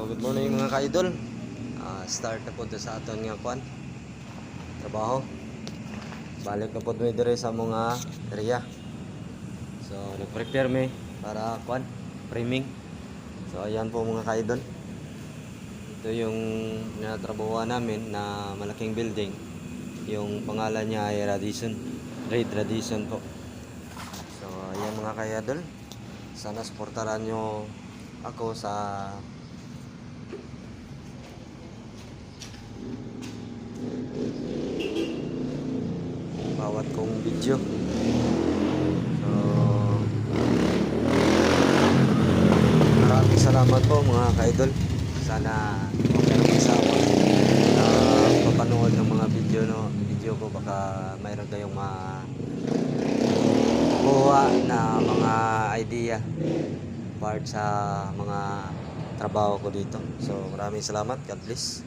good morning mga ka-idol. Start na po sa aton nga kwan trabaho. Balik na po dire sa mga area. So nag-prepare me para kwan framing. So ayan po mga ka-idol. Ito yung natrabahuan namin na malaking building. Yung pangalan niya ay Radisson po. So ayan mga ka-idol. Sana suportahan nyo ako sa bawat kong video. So maraming salamat po mga ka-idol. Sana okay lang sa ako papanood ng mga video ko. Baka mayroon kayong makuha na mga idea part sa mga trabaho ko dito. So maraming salamat. God bless.